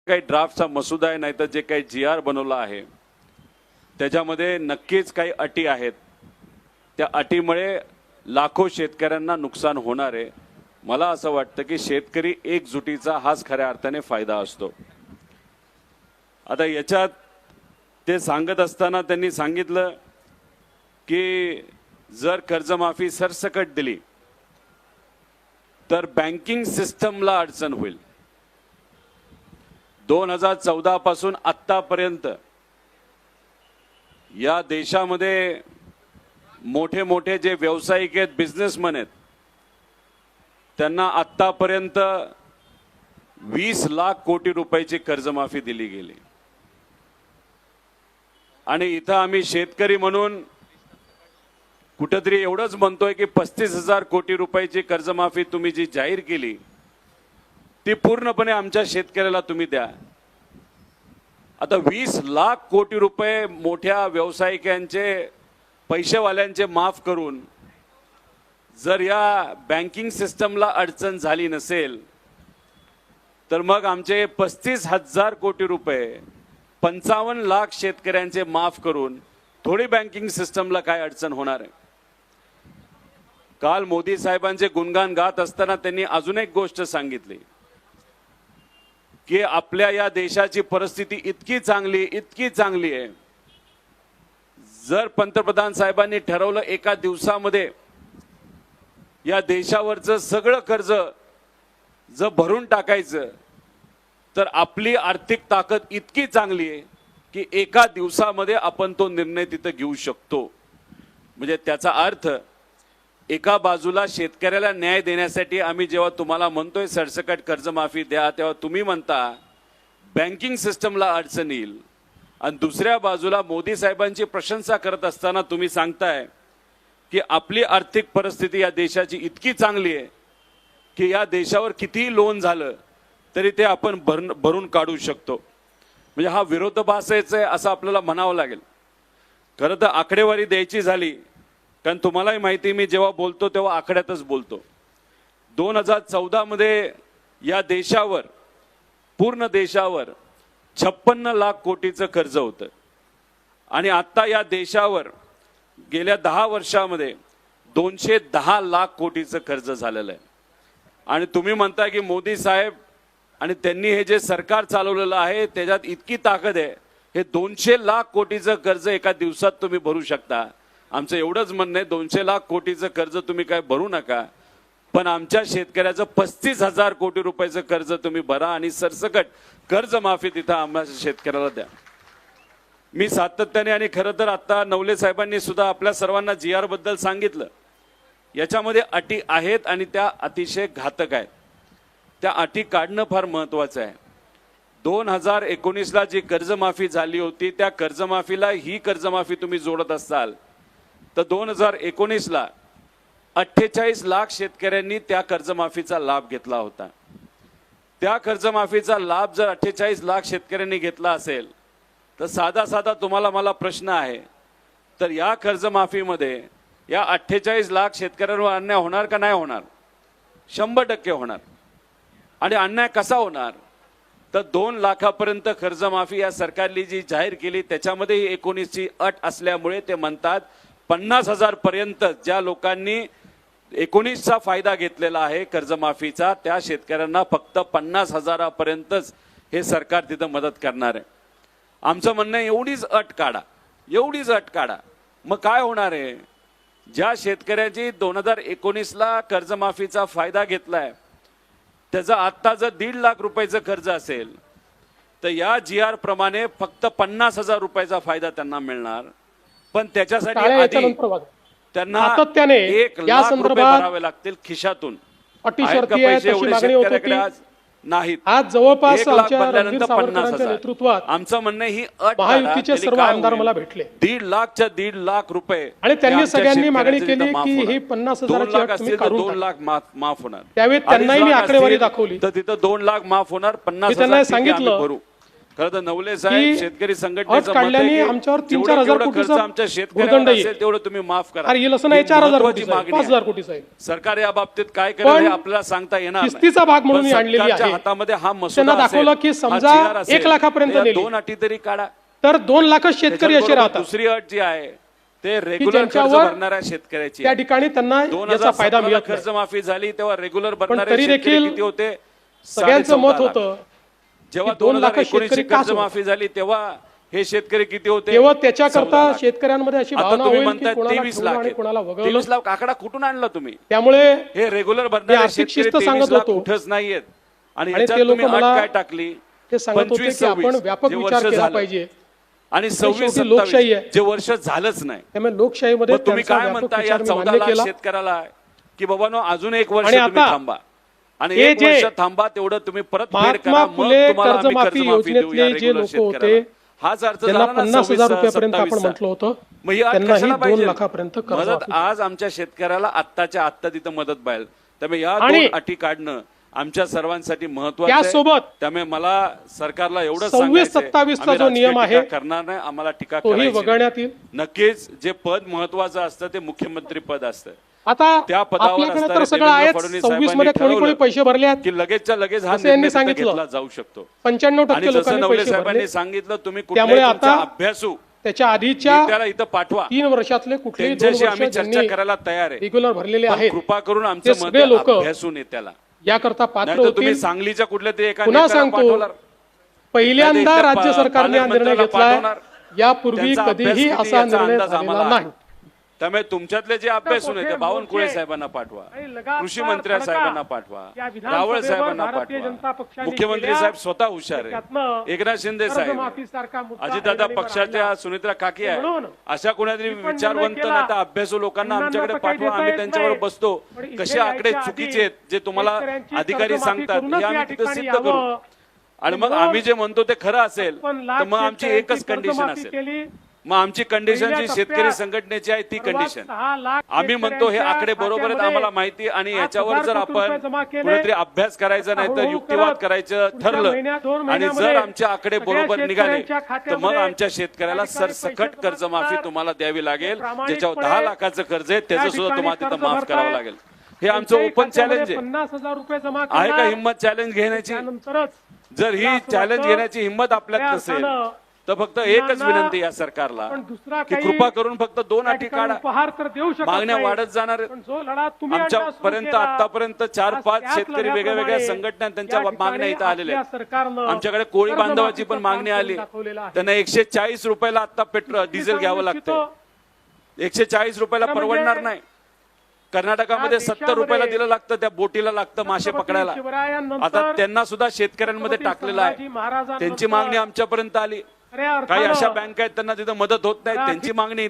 काही ड्राफ्टचा मसुदा आहे नाही तर जे काही GR बनवला आहे त्याच्यामध्ये नक्कीच काही अटी आहेत। त्या अटीमुळे लाखो शेतकऱ्यांना नुकसान होणार आहे। मला असं वाटतं की शेतकरी एकजुटीचा हाच खऱ्या अर्थाने फायदा असतो। आता याच्यात ते सांगत असताना त्यांनी सांगितलं की जर कर्जमाफी सरसकट दिली तर बँकिंग सिस्टमला अडचण होईल। 2014 पासून आतापर्यंत या देशामध्ये मोठे मोठे जे व्यावसायिक आहेत, बिझनेसमॅन आहेत, त्यांना आतापर्यंत 20 लाख कोटी रुपयाची कर्जमाफी दिली गेली। आणि इथं आम्ही शेतकरी म्हणून कुठेतरी एवढंच म्हणतोय की 35,000 कोटी रुपयाची कर्जमाफी तुम्ही जी जाहीर केली ती पूर्णपणे आमच्या शेतकऱ्याला तुम्ही द्या। आता 20 लाख कोटी रुपये मोठ्या व्यावसायिकांचे, पैसेवाल्यांचे माफ करून जर या बँकिंग सिस्टमला अडचण झाली नसेल तर मग आमचे 35,000 कोटी रुपये 55 लाख शेतकऱ्यांचे माफ करून थोडी बँकिंग सिस्टमला काय अडचण होणार आहे। काल मोदी साहेबांचे गुणगान गात असताना त्यांनी अजून एक गोष्ट सांगितली की आपल्या या देशाची परिस्थिती इतकी चांगली आहे, जर पंतप्रधान साहेबांनी ठरवलं एका दिवसामध्ये या देशावरचं सगळं कर्ज जर भरून टाकायचं तर आपली आर्थिक ताकद इतकी चांगली आहे की एका दिवसामध्ये आपण तो निर्णय तिथे घेऊ शकतो। म्हणजे त्याचा अर्थ एका बाजूला शेतकऱ्याला न्याय देण्यासाठी आम्ही जेव्हा तुम्हाला म्हणतोय सरसकट कर्जमाफी द्या तेव्हा तुम्ही म्हणता बँकिंग सिस्टमला अडचण येईल, आणि दुसऱ्या बाजूला मोदी साहेबांची प्रशंसा करत असताना तुम्ही सांगताय की आपली आर्थिक परिस्थिती या देशाची इतकी चांगली आहे की या देशावर कितीही लोन झालं तरी ते आपण भरून काढू शकतो। म्हणजे हा विरोधाभास आहे असं आपल्याला म्हणावं लागेल। खरं तर आकडेवारी द्यायची झाली, कारण तुम्हालाही माहिती मी जेव्हा बोलतो तेव्हा आकड्यातच बोलतो। 2014 मध्ये या देशावर, पूर्ण देशावर 56 लाख कोटीचं कर्ज होतं, आणि आता या देशावर गेल्या 10 वर्षामध्ये 210 लाख कोटीचं कर्ज झालेलं आहे। आणि तुम्ही म्हणता की मोदी साहेब आणि त्यांनी हे जे सरकार चालवलेलं आहे त्याच्यात इतकी ताकद आहे, हे 200 लाख कोटीचं कर्ज एका दिवसात तुम्ही भरू शकता। आमचं एवढंच म्हणणं आहे 200 लाख कोटीचं कर्ज तुम्ही काय भरू नका, पण आमच्या शेतकऱ्याचं 35,000 कोटी रुपयाचं कर्ज तुम्ही भरा आणि सरसकट कर्जमाफी तिथं आम्हाला शेतकऱ्याला द्या। मी सातत्याने, आणि खरं तर आता नवले साहेबांनी सुद्धा आपल्या सर्वांना GR बद्दल सांगितलं, याच्यामध्ये अटी आहेत आणि त्या अतिशय घातक आहेत। त्या अटी काढणं फार महत्त्वाचं आहे। 2019ला जी कर्जमाफी झाली होती त्या कर्जमाफीला ही कर्जमाफी तुम्ही जोडत असाल तर 2019ला 48 लाख शेतकऱ्यांनी त्या कर्जमाफीचा लाभ घेतला होता। त्या कर्जमाफीचा लाभ जर 48 लाख शेतकऱ्यांनी घेतला असेल तर साधा तुम्हाला मला प्रश्न आहे, तर या कर्जमाफीमध्ये या 48 लाख शेतकऱ्यांवर अन्याय होणार का नाही होणार? 100% होणार। आणि अन्याय कसा होणार? तर 2 लाखापर्यंत कर्जमाफी या सरकारने जी जाहीर केली त्याच्यामध्ये ही 19ची अट असल्यामुळे ते म्हणतात 50,000 पर्यंत ज्या लोकांनी 19चा फायदा घेतलेला आहे कर्जमाफीचा त्या शेतकऱ्यांना फक्त 50,000 पर्यंतच हे सरकार तिथं मदत करणार आहे। आमचं म्हणणं आहे एवढीच अट काढा। मग काय होणार आहे? ज्या शेतकऱ्याची 2019ला कर्जमाफीचा फायदा घेतलाय त्याचा आता जर 1.5 लाख रुपयाचं कर्ज असेल तर या GR प्रमाणे फक्त 50,000 रुपयाचा फायदा त्यांना मिळणार, पण त्याच्यासाठी आधी त्यांना 1 लाख रुपये भरावे लागतील खिशातून। पैसे एवढे शेतकऱ्याकडे आज नाहीत। आज जवळपास आमच्या रणधीर 50,000 सावरकरांच्या नेतृत्वात आमचं म्हणणं ही अट महायुतीचे सर्व आमदार मला भेटले। 1.5 लाख रुपये आणि त्यांनी सगळ्यांनी मागणी केली की ही 50,000ची अट तुम्ही काढून 2 लाख माफ होणार। त्यावेळी त्यांनाही मी आकडेवारी दाखवली तर तिथं 2 लाख माफ होणार, 50,000 त्यांना सांगितलं भरू। खरं तर नवले साहेब की शेतकरी अट संघटनेचं मत आहे काढल्याने की आमच्यावर जेवढं 3-4 हजार केवढं खर्च कोटीचा आमच्या भूर्दंड शेतकऱ्यांना येईल. असेल तेवढं तुम्ही माफ करा. अरे येईल असं नाही, ही 4,000 महत्त्वाची कोटीचा आहे, मागणी आहे. 5,000 कोटीचा आहे. सरकार या बाबतीत काय करेल पण हे आपल्याला सांगता येणार नाही. शिस्तीचा भाग म्हणून पण मी आणलेली सरकारच्या आहे. हातामध्ये हा मसुदा त्यांना दाखवलं असेल, की हा समजा GR असेल, 1 लाखापर्यंत या नेली. 2 अटी तरी काढा. तर 2 लाख शेतकरी असे त्याच्याबरोबर राहतात दुसरी अट जी आहे ते की रेग्युलर कर्ज ज्यांच्यावर भरणाऱ्या शेतकऱ्याची त्या ठिकाणी त्यांना याचा फायदा 2017 मिळत नाही. कर्जमाफी झाली तेव्हा रेग्युलर पण भरणारे तरी शेतकरी देखील किती होते? सगळ्यांचं 14.5 मत लाख. होतं जेव्हा की 2 लाख 2019 शेतकरी का कर्जमाफी झाली तेव्हा हे शेतकरी किती होते? तेव्हा त्याच्याकरता 14 लाख. शेतकऱ्यांमध्ये अशी आता भावना तुम्ही होईल की म्हणताय कोणाला 23 ठेवलं लाख आणि आहेत. कोणाला वगळलं. 23 लाख आकडा कुठून आणला तुम्ही? त्यामुळे हे रेग्युलर मी भरणारे आर्थिक शेतकरी शिस्त 23 सांगत लाख होतो. कुठंच नाहीयेत. आणि आणि याच्यात ते लोक तुम्ही अट मला काय टाकली? ते सांगत होते 25, की आपण 26 व्यापक जे विचार वर्ष केला झालं. पाहिजे. आणि 26 शेवटी लोकशाही 27 आहे. जे वर्ष झालंच नाही. त्यामुळे लोकशाहीमध्ये मग तुम्ही त्यांचा काय व्यापक म्हणता या विचार मी 14 मान्य लाख केला. शेतकऱ्याला की बाबांनो अजून एक वर्ष आणि तुम्ही आता थांबा आणि हे 1 जे वर्ष थांबा तेवढं तुम्ही परत फेड महात्मा करा मग फुले तुम्हाला आम्ही कर्जमाफी कर्जमाफी देऊ या योजनेतले जे रेग्युलर लोक शेतकऱ्याला. होते हाच अर्थ ज्यांना झाला ना 50,000 रुपयापर्यंत 26 आपण म्हटलं होतं मग ही अट त्यांनाही कशाला 2 पाहिजे? लाखापर्यंत कर्ज मदत माफी. आज आमच्या शेतकऱ्याला आत्ताच्या आत्ता तिथं मदत पाहिजे. त्यामुळे या आणि 2 अटी काढणं आमच्या सर्वांसाठी महत्वाचं त्यासोबत आहे. त्यामुळे मला सरकारला एवढं 26-27 चा जो नियम आहे करणार नाही, आम्हाला टीका तोही करायची नाही. वगळण्यात येईल. नक्कीच जे पद महत्वाचं असतं ते मुख्यमंत्री पद असतं. आता त्या पदावर आपल्याकडे तर असणारे सगळं देवेंद्र आहे. फडणवीस 26 मध्ये साहेबांनी कोणी कोणी ठरवलं पैसे भरले आहेत की लगेचच्या लगेच हा असं यांनी निर्णय तिथं सांगितलं. घेतला जाऊ शकतो. 95% आणि जसं लोकांनी नवले पैसे साहेबांनी भरले. सांगितलं तुम्ही त्यामुळे कुठल्याही तुमचा आता अभ्यासू त्याच्या आधीच्या त्याला इथं पाठवा. 3 वर्षातले कुठलेही 2 त्यांच्याशी वर्ष आम्ही चर्चा ज्यांनी करायला तयार आहे. रेग्युलर भरलेले पण आहेत कृपा करून ते आमचं मत सगळे लोक अभ्यासू नेत्याला याकरता पात्र नाही तर तुम्ही होतील. सांगलीच्या कुठल्या तरी एका पुन्हा नेत्याला सांगतो पाठवणार. पहिल्यांदा नाही तर राज्य सरकारने हा निर्णय पालकमंत्र्याला घेतलाय. पाठवणार. यापूर्वी त्यांचा अभ्यास कधीही किती असा याचा निर्णय अंदाज झालेला आम्हाला नाही. आहे. त्यामुळे तुमच्यातले जे अभ्यासू नेते बावनकुळे साहेबांना पाठवा, कृषी मंत्री साहेबांना पाठवा, रावळ साहेबांना पाठवा, मुख्यमंत्री साहेब स्वतः हुशार आहे, एकनाथ शिंदे साहेब, अजितदादा पक्षाच्या सुनेत्रा काकी आहे, अशा कोणातरी विचारवंत नाता अभ्यासू लोकांना आमच्याकडे पाठवा. आम्ही त्यांच्यावर बसतो. कसे आकडे चुकीचे आहेत जे तुम्हाला अधिकारी सांगतात हे आम्ही तिथे सिद्ध करू. आणि मग आम्ही जे म्हणतो ते खरं असेल तर मग आमची एकच कंडिशन असेल. मग आमची कंडिशन जी शेतकरी संघटनेची आहे ती कंडिशन आम्ही म्हणतो हे आकडे बरोबर आहेत आम्हाला माहिती आणि याच्यावर जर आपण कुठेतरी अभ्यास करायचा नाही तर युक्तिवाद करायचं ठरलं आणि जर आमचे आकडे बरोबर निघाले तर मग आमच्या शेतकऱ्याला सरसकट कर्जमाफी तुम्हाला द्यावी लागेल. ज्याच्यावर 10 लाखाचं कर्ज आहे त्याचं सुद्धा तुम्हाला तिथं माफ करावं लागेल. हे आमचं ओपन चॅलेंज आहे. 50,000 रुपये जमा आहे का हिंमत चॅलेंज घेण्याची? जर ही चॅलेंज घेण्याची हिंमत आपल्यात नसेल तर फक्त एकच विनंती या सरकारला की कृपा करून फक्त 2 अटी काढा. मागण्या वाढत जाणार आमच्यापर्यंत आतापर्यंत 4-5 शेतकरी वेगळ्या वेगळ्या संघटना त्यांच्या मागण्या इथं आलेल्या आहेत. आमच्याकडे कोळी बांधवाची पण मागणी आली. त्यांना 140 रुपयाला आता पेट्रोल डिझेल घ्यावं लागतं. 140 रुपयाला परवडणार नाही. कर्नाटकामध्ये 70 रुपयाला दिलं लागतं, त्या बोटीला लागतं मासे पकडायला. आता त्यांना सुद्धा शेतकऱ्यांमध्ये टाकलेलं आहे. त्यांची मागणी आमच्यापर्यंत आली. काही अशा बँका आहेत त्यांना तिथं मदत होत नाही, त्यांची मागणी